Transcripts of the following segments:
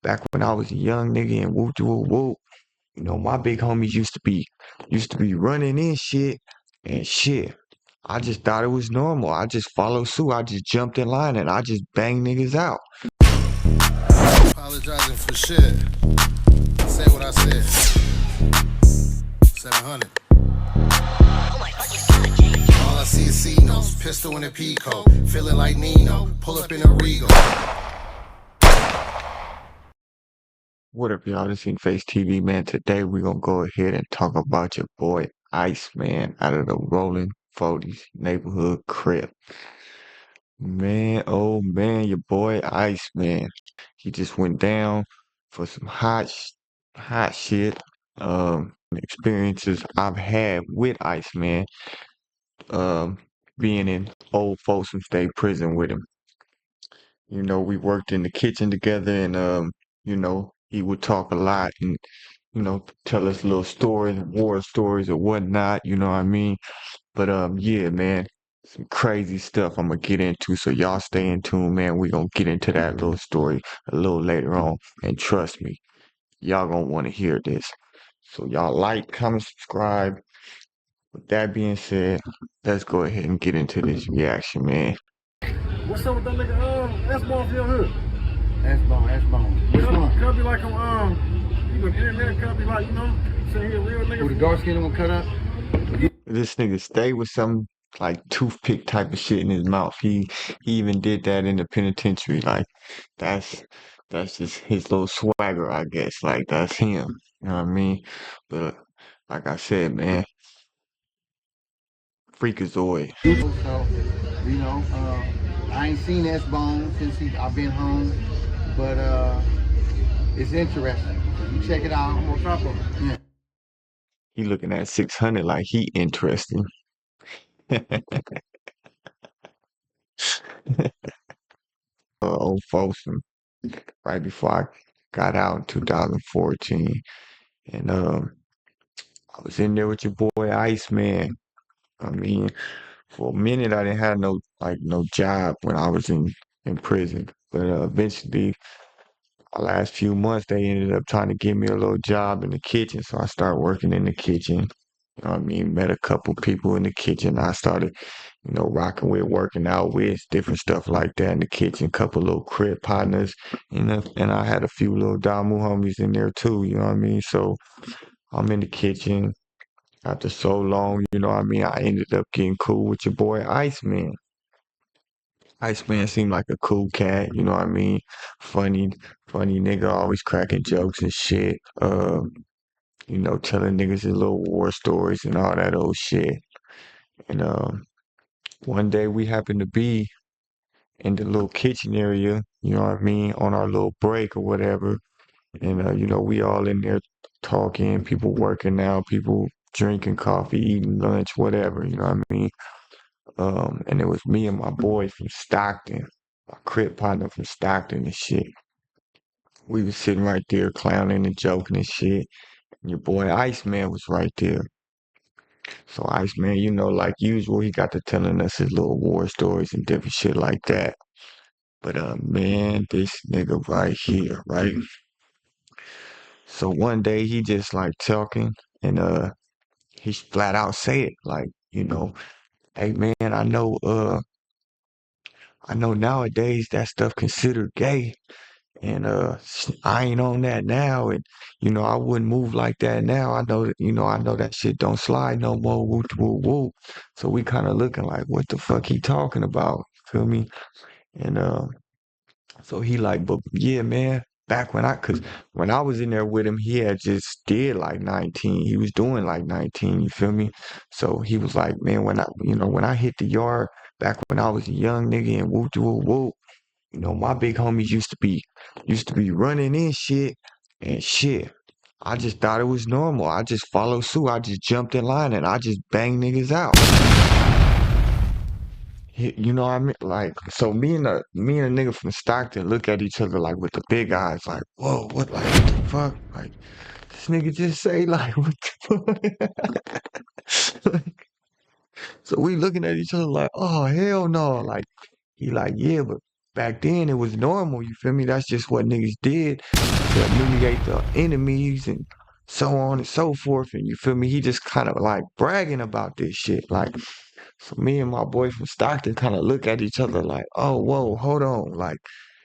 back when I was a young nigga and whoop de whoop whoop. My big homies used to be running in shit and shit. I just thought it was normal. I just followed suit. I just jumped in line and I just banged niggas out. Apologizing for shit. Say what I said. 700. All I see is C-notes, pistol in a Pico, feeling like Nino, pull up in a Regal. What up, y'all? This is InkFaceTv, man. Today we're gonna go ahead and talk about your boy Iceman out of the Rolling 40s neighborhood crip. Man, oh man, your boy Iceman. He just went down for some hot shit. Experiences I've had with Iceman. Um, being in old Folsom State Prison with him. We worked in the kitchen together, and he would talk a lot and tell us little stories, war stories or whatnot. You know what I mean? But yeah, man, some crazy stuff I'm gonna get into. So y'all stay in tune, man. We gonna get into that little story a little later on, and trust me, y'all gonna want to hear this. So y'all like, comment, subscribe. With that being said, let's go ahead and get into this reaction, man. What's up with that nigga? S-Bone from your hood. S-Bone. Which one? Could be like him, you an internet, could be like, say he a real nigga. Who the dark skin one cut up? This nigga stay with some like toothpick type of shit in his mouth. He even did that in the penitentiary. Like that's that's just his little swagger, I guess. Like that's him. You know what I mean? But like I said, man, freakazoid. So, I ain't seen S-Bone since I've been home, but it's interesting. You check it out. I'm on top of it. Yeah. He looking at 600 like he interesting. Old Folsom, right before I got out in 2014. And I was in there with your boy Iceman. I mean, for a minute I didn't have no job when I was in prison. But eventually, the last few months they ended up trying to give me a little job in the kitchen. So I started working in the kitchen. You know what I mean? Met a couple people in the kitchen. I started, rocking with, working out with, different stuff like that in the kitchen. Couple little crib partners, and I had a few little Damu homies in there too. You know what I mean? So I'm in the kitchen. After so long, you know what I mean? I ended up getting cool with your boy Iceman. Iceman seemed like a cool cat, you know what I mean? Funny, funny nigga, always cracking jokes and shit. Telling niggas his little war stories and all that old shit. And one day we happened to be in the little kitchen area, you know what I mean, on our little break or whatever. And we all in there talking, people working out, people drinking coffee, eating lunch, whatever, you know what I mean? And it was me and my boy from Stockton, my crib partner from Stockton and shit. We was sitting right there clowning and joking and shit. And your boy Iceman was right there. So Iceman, like usual, he got to telling us his little war stories and different shit like that. But man, this nigga right here, right? So one day he just like talking and he flat out say it like, hey man, I know nowadays that stuff considered gay. And I ain't on that now, and I wouldn't move like that now. I know that shit don't slide no more. Woo woo woo. So we kind of looking like, what the fuck he talking about? Feel me? And so he like, but yeah, man. Back cause when I was in there with him, he had just did like 19. He was doing like 19. You feel me? So he was like, man, when I hit the yard back when I was a young nigga and whoop whoop whoop. My big homies used to be running in shit and shit. I just thought it was normal. I just followed suit. I just jumped in line and I just banged niggas out. You know what I mean? Like, so me and a nigga from Stockton look at each other like with the big eyes, like, whoa, what the fuck? Like, this nigga just say like, what the fuck? So we looking at each other like, oh hell no. Like, he like, yeah, but back then it was normal, you feel me? That's just what niggas did to humiliate the enemies and so on and so forth. And you feel me? He just kind of like bragging about this shit. Like, so me and my boy from Stockton kind of look at each other like, oh, whoa, hold on. Like,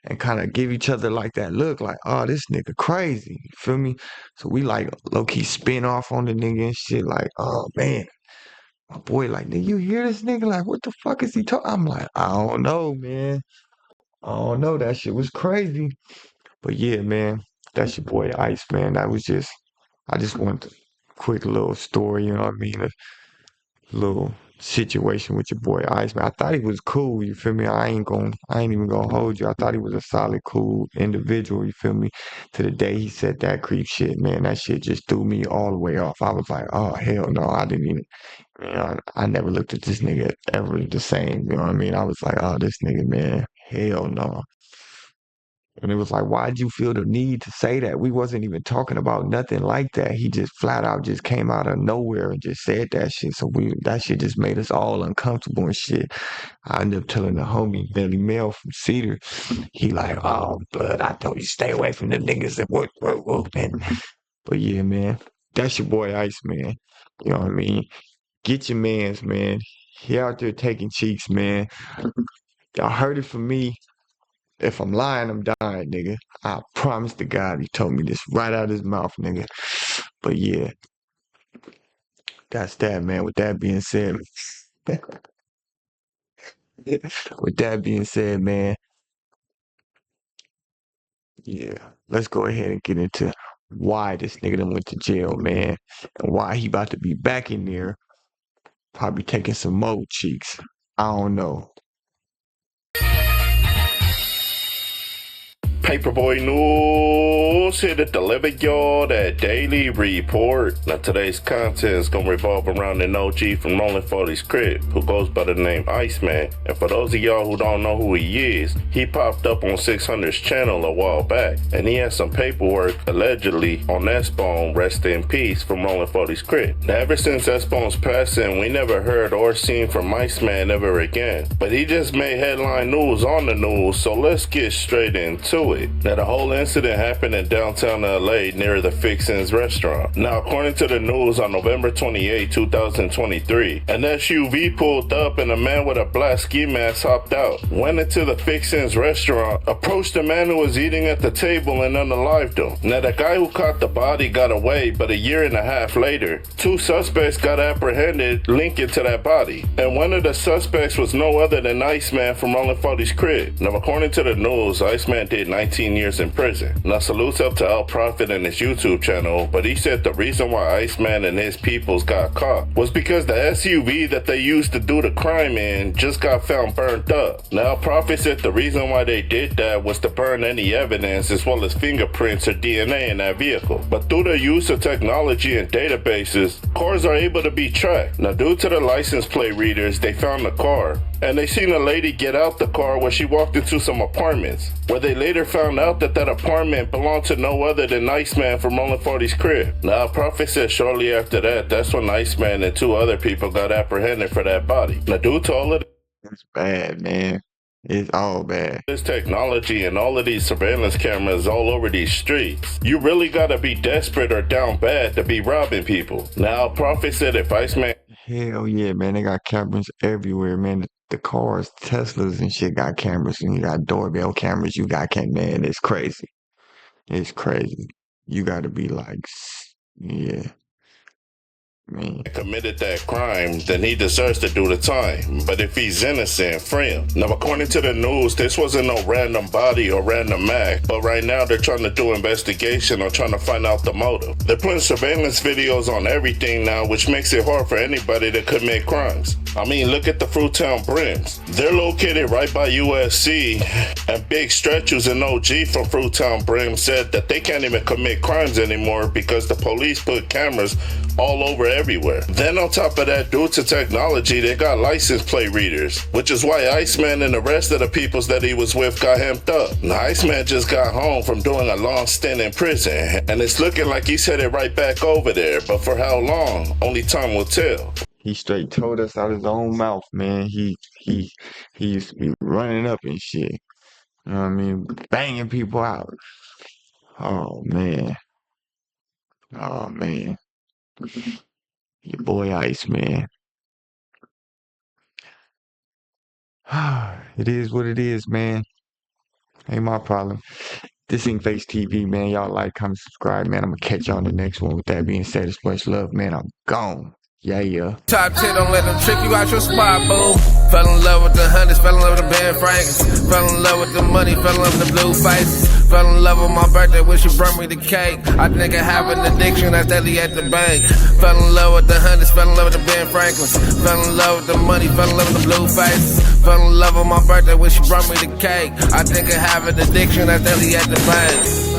and kind of give each other like that look like, oh, this nigga crazy. You feel me? So we like low key spin off on the nigga and shit like, oh man. My boy like, nigga, you hear this nigga? Like, what the fuck is he talking? I'm like, I don't know, man. I don't know. That shit was crazy. But yeah, man, that's your boy Iceman. That was just, I just want a quick little story, you know what I mean? A little situation with your boy Iceman. I thought he was cool, you feel me? I ain't even gonna hold you. I thought he was a solid, cool individual, you feel me? To the day he said that creep shit, man, that shit just threw me all the way off. I was like, oh, hell no, I didn't even, you know, I never looked at this nigga ever the same, you know what I mean? I was like, oh, this nigga, man, hell no. And it was like, why'd you feel the need to say that? We wasn't even talking about nothing like that. He just flat out just came out of nowhere and just said that shit. So that shit just made us all uncomfortable and shit. I ended up telling the homie Billy Mel from Cedar. He like, oh, blood, I told you stay away from the niggas that work, man. But yeah, man, that's your boy Ice, man. You know what I mean? Get your mans, man. He out there taking cheeks, man. Y'all heard it from me. If I'm lying, I'm dying, nigga. I promise to God, he told me this right out of his mouth, nigga. But yeah, that's that, man. With that being said, man, yeah, let's go ahead and get into why this nigga done went to jail, man, and why he about to be back in there, probably taking some more cheeks. I don't know. Paperboy News here to deliver y'all that daily report. Now today's content is gonna revolve around an OG from Rolling 40's crib who goes by the name Iceman. And for those of y'all who don't know who he is, he popped up on 600's channel a while back, and he has some paperwork allegedly on S-Bone, rest in peace, from Rolling 40's crib. Now ever since S-Bone's passing, we never heard or seen from Iceman ever again. But he just made headline news on the news, so let's get straight into it. Now the whole incident happened in downtown LA near the Fixins restaurant. Now according to the news, on November 28, 2023, an SUV pulled up and a man with a black ski mask hopped out, went into the Fixins restaurant, approached the man who was eating at the table and unalived him. Now the guy who caught the body got away, but a year and a half later, two suspects got apprehended linking to that body. And one of the suspects was no other than Iceman from Rolling 40's crib. Now according to the news, Iceman did 19 years in prison. Now salutes up to Al Prophet and his YouTube channel, but he said the reason why Iceman and his peoples got caught was because the SUV that they used to do the crime in just got found burnt up. Now Al Prophet said the reason why they did that was to burn any evidence as well as fingerprints or DNA in that vehicle. But through the use of technology and databases, cars are able to be tracked. Now due to the license plate readers, they found the car, and they seen a lady get out the car where she walked into some apartments, where they later found out that that apartment belonged to no other than Iceman from Rolling 40's crib. Now, Prophet said shortly after that, that's when Iceman and two other people got apprehended for that body. Now, due to all of It's bad, man. It's all bad. this technology and all of these surveillance cameras all over these streets, you really gotta be desperate or down bad to be robbing people. Now, Prophet said if Iceman Hell yeah, man. They got cameras everywhere, man. The cars, Teslas and shit got cameras, and you got doorbell cameras. You got man, it's crazy. It's crazy. You gotta be like, yeah, man. committed that crime, then he deserves to do the time. But if he's innocent, free him. Now, according to the news, this wasn't no random body or random act, but right now they're trying to do investigation or trying to find out the motive. They're putting surveillance videos on everything now, which makes it hard for anybody to commit crimes. I mean, look at the Fruitown Brims. They're located right by USC, and Big Stretch, who's an OG from Fruitown Brim, said that they can't even commit crimes anymore because the police put cameras all over everywhere. Then on top of that, due to technology, they got license plate readers, which is why Iceman and the rest of the peoples that he was with got hemmed up. Now, Iceman just got home from doing a long stint in prison, and it's looking like he's headed right back over there, but for how long, only time will tell. He straight told us out his own mouth, man. He used to be running up and shit. You know what I mean? Banging people out. Oh man. Oh man. Your boy Iceman. It is what it is, man. Ain't my problem. This InkFaceTv, man. Y'all like, comment, subscribe, man. I'm gonna catch y'all on the next one. With that being said, it's much love, man. I'm gone. Yeah. Top 10, don't let them trick you out your spot, boo. Fell in love with the hundreds, fell in love with the Ben Frankens. Fell in love with the money, fell in love with the blue faces. Fell in love with my birthday when she brought me the cake. I think I have an addiction that's deadly at the bank. Fell in love with the hundreds, fell in love with the Ben Frankens. Fell in love with the money, fell in love with the blue faces. Fell in love with my birthday when she brought me the cake. I think I have an addiction that's deadly at the bank.